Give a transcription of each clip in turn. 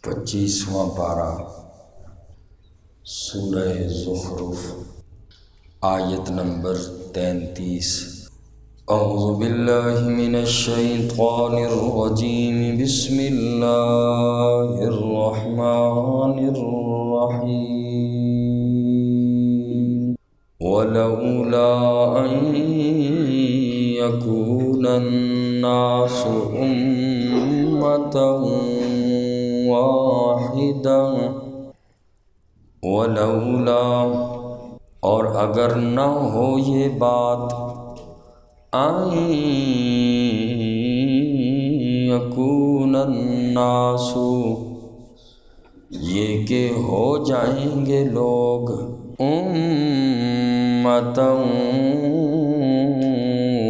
25واں پارہ سورہ زخرف آیت نمبر 33۔ اعوذ باللہ من الشیطان الرجیم، بسم اللہ الرحمن الرحیم۔ ولولا ان یکون الناس امة واحدہ، ولولا اور اگر نہ ہو یہ بات، ان یکون الناس یہ کہ ہو جائیں گے لوگ، امۃ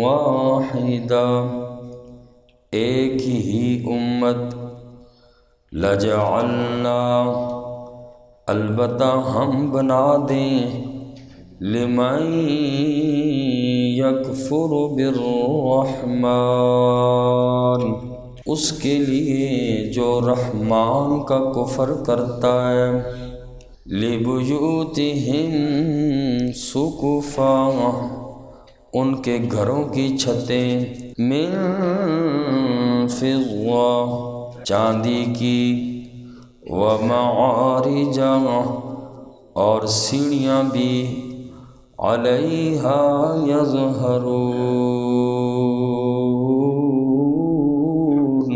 واحدہ ایک ہی امت، لجعلنا البتہ ہم بنا دیں، لمن یکفر بالرحمن اس کے لیے جو رحمان کا کفر کرتا ہے، لبیوتہم سقفا ان کے گھروں کی چھتیں، من فضہ چاندی کی، ومعارج اور سیڑھیاں بھی، علیہا یظہرون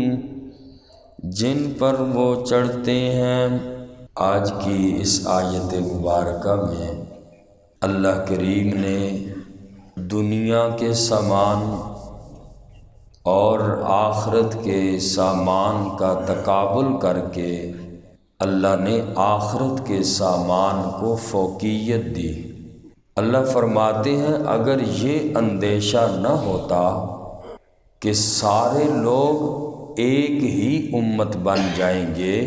جن پر وہ چڑھتے ہیں۔ آج کی اس آیت مبارکہ میں اللہ کریم نے دنیا کے سامان اور آخرت کے سامان کا تقابل کر کے اللہ نے آخرت کے سامان کو فوقیت دی۔ اللہ فرماتے ہیں اگر یہ اندیشہ نہ ہوتا کہ سارے لوگ ایک ہی امت بن جائیں گے،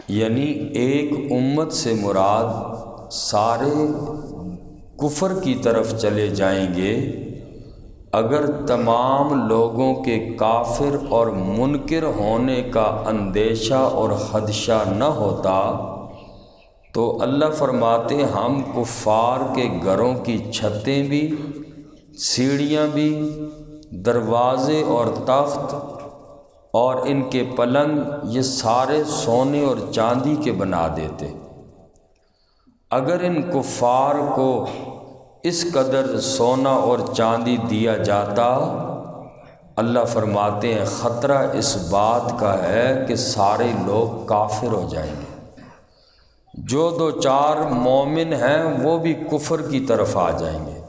یعنی ایک امت سے مراد سارے کفر کی طرف چلے جائیں گے، اگر تمام لوگوں کے کافر اور منکر ہونے کا اندیشہ اور خدشہ نہ ہوتا تو اللہ فرماتے ہم کفار کے گھروں کی چھتیں بھی، سیڑھیاں بھی، دروازے اور تخت اور ان کے پلنگ یہ سارے سونے اور چاندی کے بنا دیتے۔ اگر ان کفار کو اس قدر سونا اور چاندی دیا جاتا، اللہ فرماتے ہیں خطرہ اس بات کا ہے کہ سارے لوگ کافر ہو جائیں گے، جو دو چار مومن ہیں وہ بھی کفر کی طرف آ جائیں گے،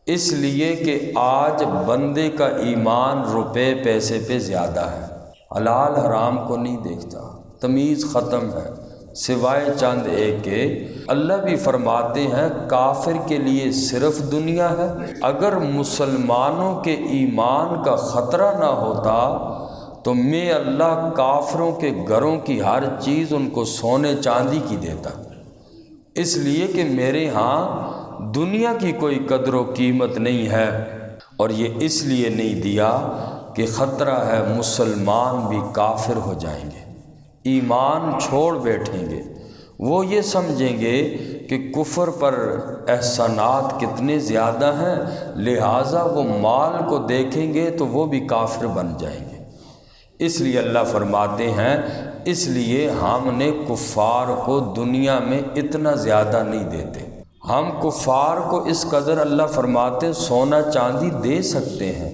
اس لیے کہ آج بندے کا ایمان روپے پیسے پہ زیادہ ہے، حلال حرام کو نہیں دیکھتا، تمیز ختم ہے سوائے چند ایک کے۔ اللہ بھی فرماتے ہیں کافر کے لیے صرف دنیا ہے، اگر مسلمانوں کے ایمان کا خطرہ نہ ہوتا تو میں اللہ کافروں کے گھروں کی ہر چیز ان کو سونے چاندی کی دیتا، اس لیے کہ میرے ہاں دنیا کی کوئی قدر و قیمت نہیں ہے، اور یہ اس لیے نہیں دیا کہ خطرہ ہے مسلمان بھی کافر ہو جائیں گے، ایمان چھوڑ بیٹھیں گے، وہ یہ سمجھیں گے کہ کفر پر احسانات کتنے زیادہ ہیں، لہٰذا وہ مال کو دیکھیں گے تو وہ بھی کافر بن جائیں گے۔ اس لیے اللہ فرماتے ہیں اس لیے ہم نے کفار کو دنیا میں اتنا زیادہ نہیں دیتے، ہم کفار کو اس قدر اللہ فرماتے سونا چاندی دے سکتے ہیں،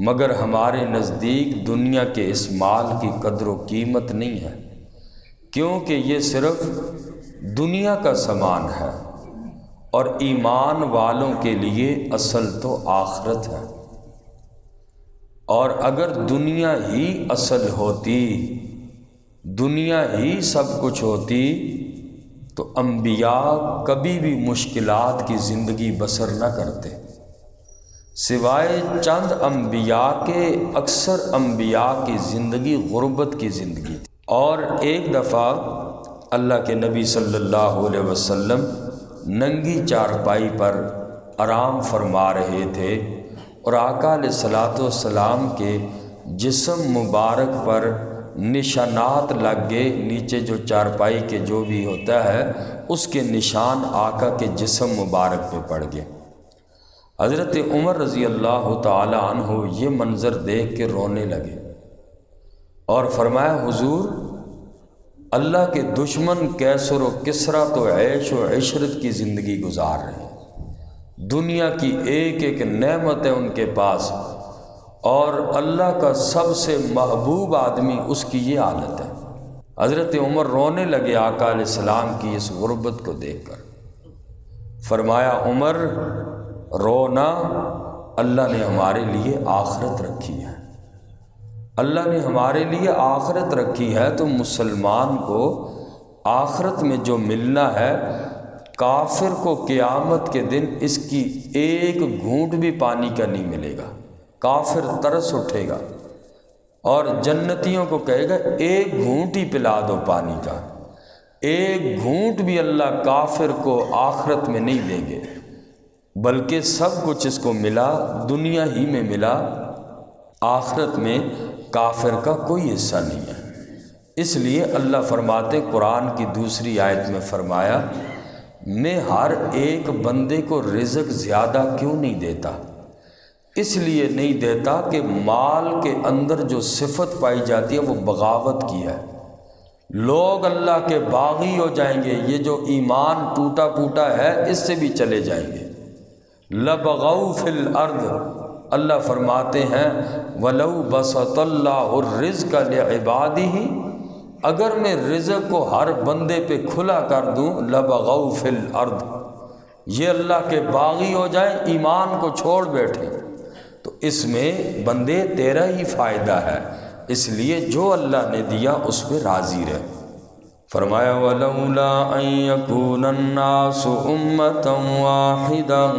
مگر ہمارے نزدیک دنیا کے اس مال کی قدر و قیمت نہیں ہے، کیونکہ یہ صرف دنیا کا سامان ہے، اور ایمان والوں کے لیے اصل تو آخرت ہے۔ اور اگر دنیا ہی اصل ہوتی، دنیا ہی سب کچھ ہوتی تو انبیاء کبھی بھی مشکلات کی زندگی بسر نہ کرتے، سوائے چند انبیاء کے اکثر انبیاء کی زندگی غربت کی زندگی تھی۔ اور ایک دفعہ اللہ کے نبی صلی اللہ علیہ وسلم ننگی چارپائی پر آرام فرما رہے تھے اور آقا علیہ الصلوۃ والسلام کے جسم مبارک پر نشانات لگ گئے، نیچے جو چارپائی کے جو بھی ہوتا ہے اس کے نشان آقا کے جسم مبارک پہ پڑ گئے۔ حضرت عمر رضی اللہ تعالی عنہ یہ منظر دیکھ کے رونے لگے اور فرمایا حضور اللہ کے دشمن کیسر و کسریٰ تو عیش و عشرت کی زندگی گزار رہے ہیں، دنیا کی ایک ایک نعمت ہے ان کے پاس، اور اللہ کا سب سے محبوب آدمی اس کی یہ حالت ہے۔ حضرت عمر رونے لگے آقا علیہ السلام کی اس غربت کو دیکھ کر۔ فرمایا عمر رونا، اللہ نے ہمارے لیے آخرت رکھی ہے، اللہ نے ہمارے لیے آخرت رکھی ہے، تو مسلمان کو آخرت میں جو ملنا ہے، کافر کو قیامت کے دن اس کی ایک گھونٹ بھی پانی کا نہیں ملے گا، کافر ترس اٹھے گا اور جنتیوں کو کہے گا ایک گھونٹ ہی پلا دو پانی کا، ایک گھونٹ بھی اللہ کافر کو آخرت میں نہیں دیں گے، بلکہ سب کچھ اس کو ملا دنیا ہی میں ملا، آخرت میں کافر کا کوئی حصہ نہیں ہے۔ اس لیے اللہ فرماتے قرآن کی دوسری آیت میں فرمایا میں ہر ایک بندے کو رزق زیادہ کیوں نہیں دیتا؟ اس لیے نہیں دیتا کہ مال کے اندر جو صفت پائی جاتی ہے وہ بغاوت کی ہے، لوگ اللہ کے باغی ہو جائیں گے، یہ جو ایمان ٹوٹا پھوٹا ہے اس سے بھی چلے جائیں گے۔ لبغوا فی الارض، اللہ فرماتے ہیں وَلَوْ بَسَطَ اللَّهُ الرِّزْقَ لِعِبَادِهِ، اگر میں رزق کو ہر بندے پہ کھلا کر دوں، لبغوا فی الارض، یہ اللہ کے باغی ہو جائیں، ایمان کو چھوڑ بیٹھیں، تو اس میں بندے تیرا ہی فائدہ ہے، اس لیے جو اللہ نے دیا اس پہ راضی رہ۔ فرمایا وَلَوْلَا أَن يَكُونَ النَّاسُ أُمَّةً وَاحِدَةً،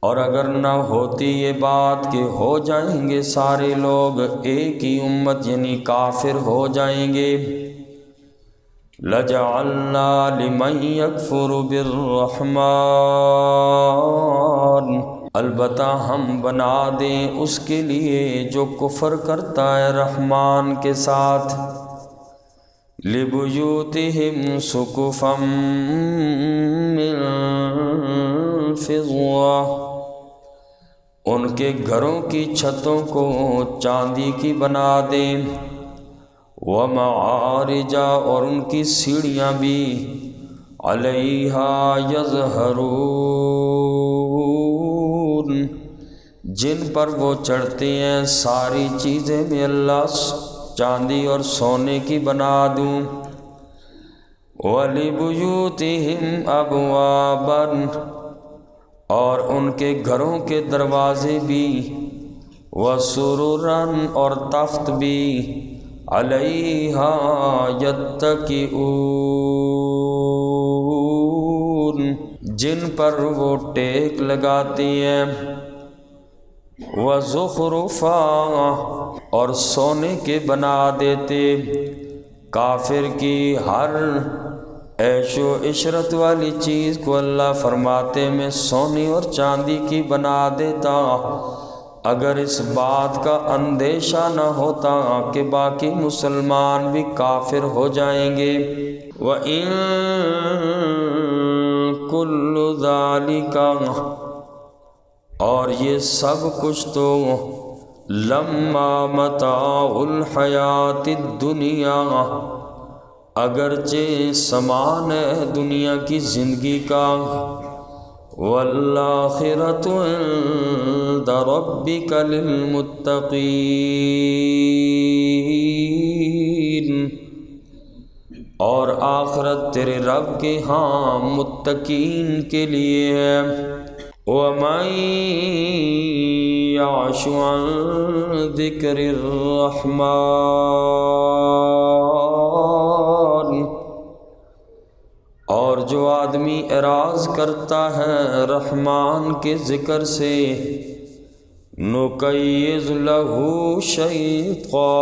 اور اگر نہ ہوتی یہ بات کہ ہو جائیں گے سارے لوگ ایک ہی امت یعنی کافر ہو جائیں گے، لَجَعَلْنَا لِمَن يَكْفُرُ بِالرَّحْمَنِ، البتہ ہم بنا دیں اس کے لیے جو کفر کرتا ہے رحمان کے ساتھ، لِبُيُوتِهِمْ سُقُفًا مِّن فِضَّةٍ، ان کے گھروں کی چھتوں کو چاندی کی بنا دیں، وَمَعَارِجَ، اور ان کی سیڑھیاں بھی، عَلَيْهَا يَظْهَرُونَ، جن پر وہ چڑھتے ہیں، ساری چیزیں میں اللہ چاندی اور سونے کی بنا دوں، وَلِبُيُوتِهِمْ أَبْوَابًا، اور ان کے گھروں کے دروازے بھی، وَسُرُرًا، اور تخت بھی، عَلَيْهَا يَتَّكِئُونَ، جن پر وہ ٹیک لگاتے ہیں، وَزُخْرُفًا، اور سونے کے بنا دیتے، کافر کی ہر عیش و عشرت والی چیز کو اللہ فرماتے میں سونے اور چاندی کی بنا دیتا، اگر اس بات کا اندیشہ نہ ہوتا کہ باقی مسلمان بھی کافر ہو جائیں گے۔ وَإِن كُلُّ ذَلِكَ، اور یہ سب کچھ تو، لما متاع الحیات الدنیا، اگرچہ سامان ہے دنیا کی زندگی کا، والآخرۃ عند ربک للمتقین، اور آخرت تیرے رب کے ہاں متقین کے لیے ہے۔ وَمَن يَعْشُ عَن ذِكْرِ الرَّحْمَنِ، اور جو آدمی اعراض کرتا ہے رحمان کے ذکر سے، نُقَيِّضْ لَهُ شَيْطَانًا،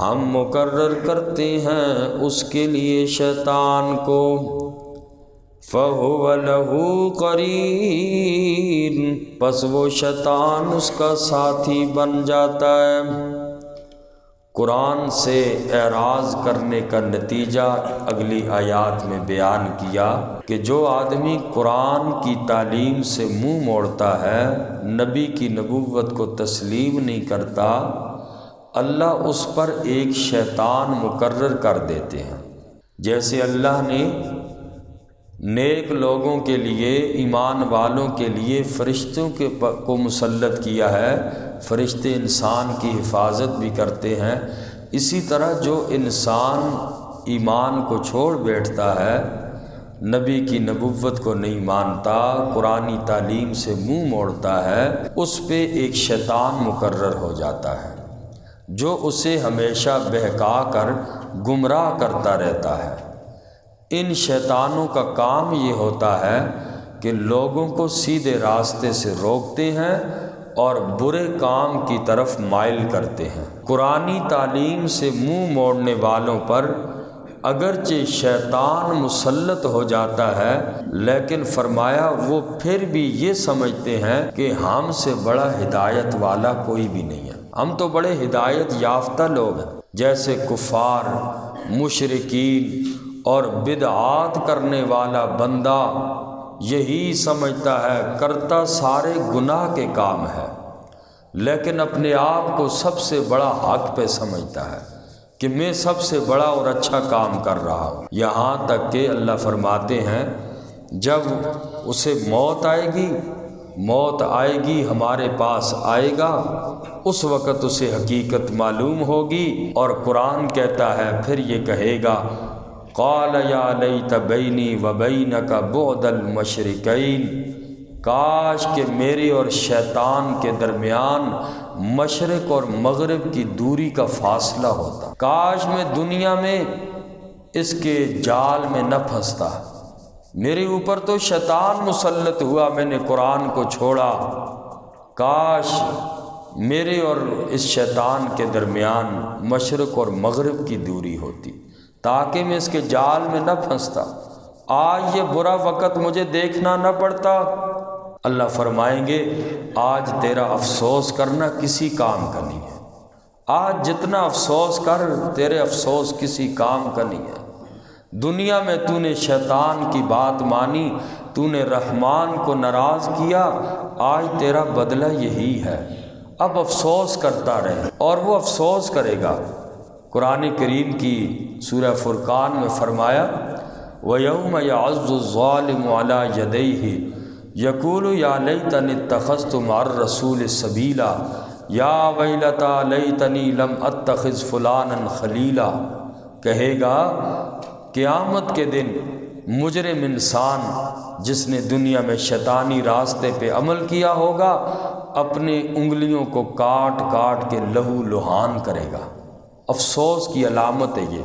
ہم مقرر کرتے ہیں اس کے لیے شیطان کو، فَهُوَ لَهُ قَرِينٌ، پس وہ شیطان اس کا ساتھی بن جاتا ہے۔ قرآن سے اعراض کرنے کا نتیجہ اگلی آیات میں بیان کیا کہ جو آدمی قرآن کی تعلیم سے منہ موڑتا ہے، نبی کی نبوت کو تسلیم نہیں کرتا، اللہ اس پر ایک شیطان مقرر کر دیتے ہیں۔ جیسے اللہ نے نیک لوگوں کے لیے، ایمان والوں کے لیے فرشتوں کو مسلط کیا ہے، فرشتے انسان کی حفاظت بھی کرتے ہیں، اسی طرح جو انسان ایمان کو چھوڑ بیٹھتا ہے، نبی کی نبوت کو نہیں مانتا، قرآنی تعلیم سے منہ موڑتا ہے، اس پہ ایک شیطان مقرر ہو جاتا ہے جو اسے ہمیشہ بہکا کر گمراہ کرتا رہتا ہے۔ ان شیطانوں کا کام یہ ہوتا ہے کہ لوگوں کو سیدھے راستے سے روکتے ہیں اور برے کام کی طرف مائل کرتے ہیں۔ قرآنی تعلیم سے منہ موڑنے والوں پر اگرچہ شیطان مسلط ہو جاتا ہے، لیکن فرمایا وہ پھر بھی یہ سمجھتے ہیں کہ ہم سے بڑا ہدایت والا کوئی بھی نہیں ہے، ہم تو بڑے ہدایت یافتہ لوگ ہیں۔ جیسے کفار، مشرکین اور بدعات کرنے والا بندہ یہی سمجھتا ہے، کرتا سارے گناہ کے کام ہے، لیکن اپنے آپ کو سب سے بڑا حق پہ سمجھتا ہے کہ میں سب سے بڑا اور اچھا کام کر رہا ہوں۔ یہاں تک کہ اللہ فرماتے ہیں جب اسے موت آئے گی ہمارے پاس آئے گا، اس وقت اسے حقیقت معلوم ہوگی، اور قرآن کہتا ہے پھر یہ کہے گا قال یا لیت بینی و بینک بعد المشرکین، کاش کہ میرے اور شیطان کے درمیان مشرق اور مغرب کی دوری کا فاصلہ ہوتا، کاش میں دنیا میں اس کے جال میں نہ پھنستا، میرے اوپر تو شیطان مسلط ہوا، میں نے قرآن کو چھوڑا، کاش میرے اور اس شیطان کے درمیان مشرق اور مغرب کی دوری ہوتی تاکہ میں اس کے جال میں نہ پھنستا، آج یہ برا وقت مجھے دیکھنا نہ پڑتا۔ اللہ فرمائیں گے آج تیرا افسوس کرنا کسی کام کا نہیں ہے، آج جتنا افسوس کر تیرے افسوس کسی کام کا نہیں ہے۔ دنیا میں تو نے شیطان کی بات مانی، تو نے رحمان کو ناراض کیا، آج تیرا بدلہ یہی ہے، اب افسوس کرتا رہے، اور وہ افسوس کرے گا۔ قرآن کریم کی سورہ فرقان میں فرمایا وَيَوْمَ يَعَضُّ الظَّالِمُ عَلَى يَدَيْهِ يَقُولُ يَا لَيْتَنِي اتَّخَذْتُ مَعَ الرَّسُولِ سَبِيلًا يَا وَيْلَتَىٰ لَيْتَنِي لَمْ أَتَّخِذْ فُلَانًا خَلِيلًا، کہے گا قیامت کے دن مجرم انسان جس نے دنیا میں شیطانی راستے پہ عمل کیا ہوگا، اپنے انگلیوں کو کاٹ کاٹ کے لہو لہان کرے گا۔ افسوس کی علامت ہے یہ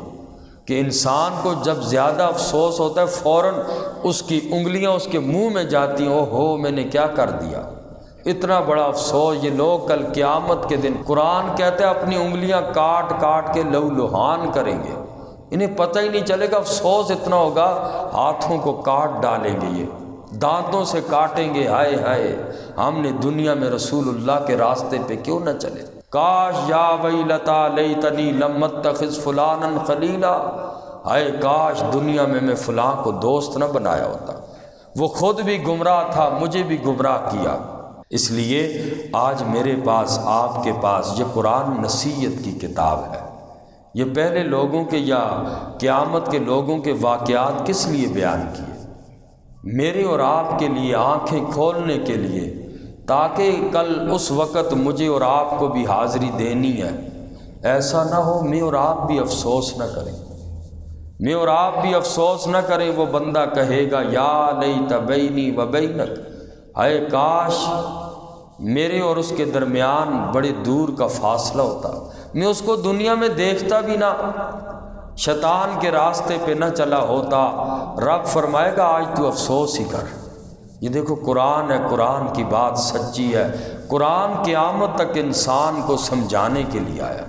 کہ انسان کو جب زیادہ افسوس ہوتا ہے فوراً اس کی انگلیاں اس کے منہ میں جاتی ہیں، اوہو میں نے کیا کر دیا، اتنا بڑا افسوس۔ یہ لوگ کل قیامت کے دن قرآن کہتا ہے اپنی انگلیاں کاٹ کاٹ کے لہو لہان کریں گے، انہیں پتہ ہی نہیں چلے گا، افسوس اتنا ہوگا ہاتھوں کو کاٹ ڈالیں گے، یہ دانتوں سے کاٹیں گے، ہائے ہائے ہم نے دنیا میں رسول اللہ کے راستے پہ کیوں نہ چلے، کاش یا ویلتا لیتنی لم اتخذ فلانا خلیلا، ہائے کاش دنیا میں فلاں کو دوست نہ بنایا ہوتا، وہ خود بھی گمراہ تھا مجھے بھی گمراہ کیا۔ اس لیے آج میرے پاس آپ کے پاس یہ قرآن نصیحت کی کتاب ہے، یہ پہلے لوگوں کے یا قیامت کے لوگوں کے واقعات کس لیے بیان کیے؟ میرے اور آپ کے لیے، آنکھیں کھولنے کے لیے، تاکہ کل اس وقت مجھے اور آپ کو بھی حاضری دینی ہے، ایسا نہ ہو میں اور آپ بھی افسوس نہ کریں، میں اور آپ بھی افسوس نہ کریں۔ وہ بندہ کہے گا یا لیت بینی و بینک، اے کاش میرے اور اس کے درمیان بڑے دور کا فاصلہ ہوتا، میں اس کو دنیا میں دیکھتا بھی نہ، شیطان کے راستے پہ نہ چلا ہوتا۔ رب فرمائے گا آج تو افسوس ہی کر۔ یہ دیکھو قرآن ہے، قرآن کی بات سچی ہے، قرآن قیامت تک انسان کو سمجھانے کے لیے آیا،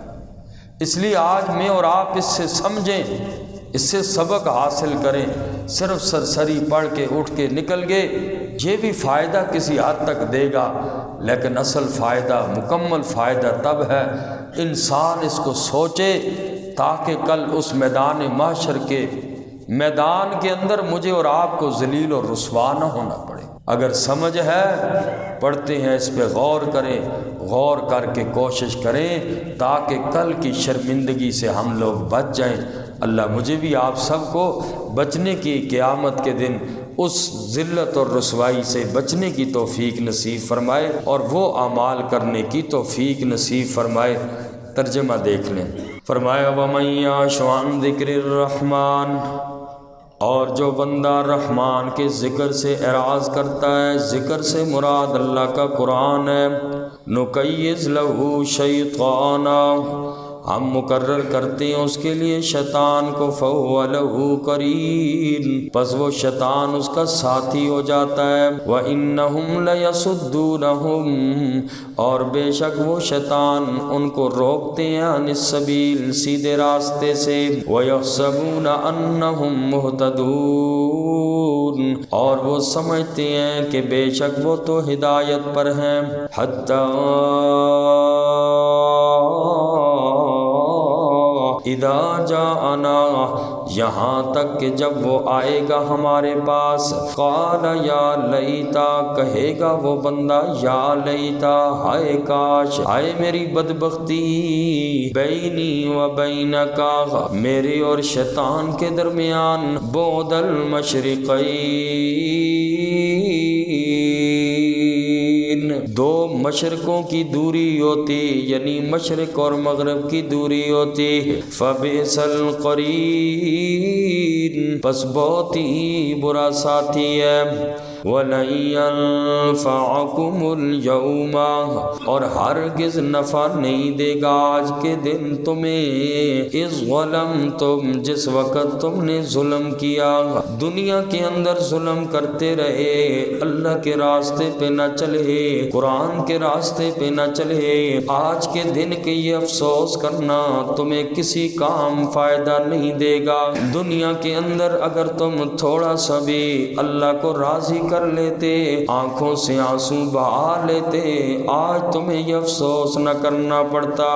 اس لیے آج میں اور آپ اس سے سمجھیں، اس سے سبق حاصل کریں۔ صرف سرسری پڑھ کے اٹھ کے نکل گئے، یہ بھی فائدہ کسی حد تک دے گا، لیکن اصل فائدہ، مکمل فائدہ تب ہے انسان اس کو سوچے تاکہ کل اس میدان محشر کے میدان کے اندر مجھے اور آپ کو ذلیل اور رسوا نہ ہونا پڑے۔ اگر سمجھ ہے پڑھتے ہیں اس پہ غور کریں، غور کر کے کوشش کریں تاکہ کل کی شرمندگی سے ہم لوگ بچ جائیں۔ اللہ مجھے بھی آپ سب کو بچنے کی، قیامت کے دن اس ذلت اور رسوائی سے بچنے کی توفیق نصیب فرمائے اور وہ اعمال کرنے کی توفیق نصیب فرمائے۔ ترجمہ دیکھ لیں۔ فرمایا وَمَن يَعْشُ عَن ذِكْرِ الرَّحْمَنِ، اور جو بندہ رحمان کے ذکر سے اعراض کرتا ہے، ذکر سے مراد اللہ کا قرآن ہے، نُقَيِّضْ لَهُ شَيْطَانًا، ہم مقرر کرتے ہیں اس کے لیے شیطان کو، فَهُوَ لَهُ قَرِينٌ، پس وہ شیطان اس کا ساتھی ہو جاتا ہے، وَإِنَّهُمْ لَيَصُدُّونَهُمْ، اور بے شک وہ شیطان ان کو روکتے ہیں، عن السبیل، سیدھے راستے سے، وَيَحْسَبُونَ أَنَّهُمْ مُهْتَدُونَ، اور وہ سمجھتے ہیں کہ بے شک وہ تو ہدایت پر ہیں، حتیٰ اذا جاءنا، یہاں تک کہ جب وہ آئے گا ہمارے پاس، قال یا لیتا، کہے گا وہ بندہ یا لیتا، ہائے کاش، ہائے میری بدبختی، بینی و بینک، میرے اور شیطان کے درمیان، بعد المشرقین، دو مشرقوں کی دوری ہوتی، یعنی مشرق اور مغرب کی دوری ہوتی، فبئس القرین، پس بہت ہی برا ساتھی ہے، وَلَن يَنفَعَكُمُ الْيَوْمَ، اور ہرگز نفع نہیں دے گا آج کے دن تمہیں، اِذ ظَلَمْتُمْ، جس وقت تم نے ظلم کیا، دنیا کے اندر ظلم کرتے رہے، اللہ کے راستے پہ نہ چلے، قرآن کے راستے پہ نہ چلے، آج کے دن کے یہ افسوس کرنا تمہیں کسی کام فائدہ نہیں دے گا۔ دنیا کے اندر اگر تم تھوڑا سا بھی اللہ کو راضی کر لیتے، آنکھوں سے آنسو بہا لیتے، آج تمہیں یہ افسوس نہ کرنا پڑتا،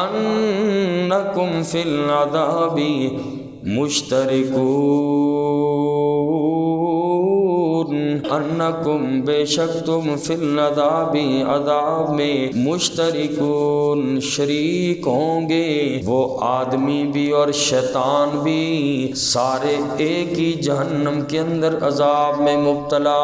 انکم فی العذاب مشترکون، انکم، بے شک تم، فی العذاب، عذاب میں، مشترکون، شریک ہوں گے، وہ آدمی بھی اور شیطان بھی، سارے ایک ہی جہنم کے اندر عذاب میں مبتلا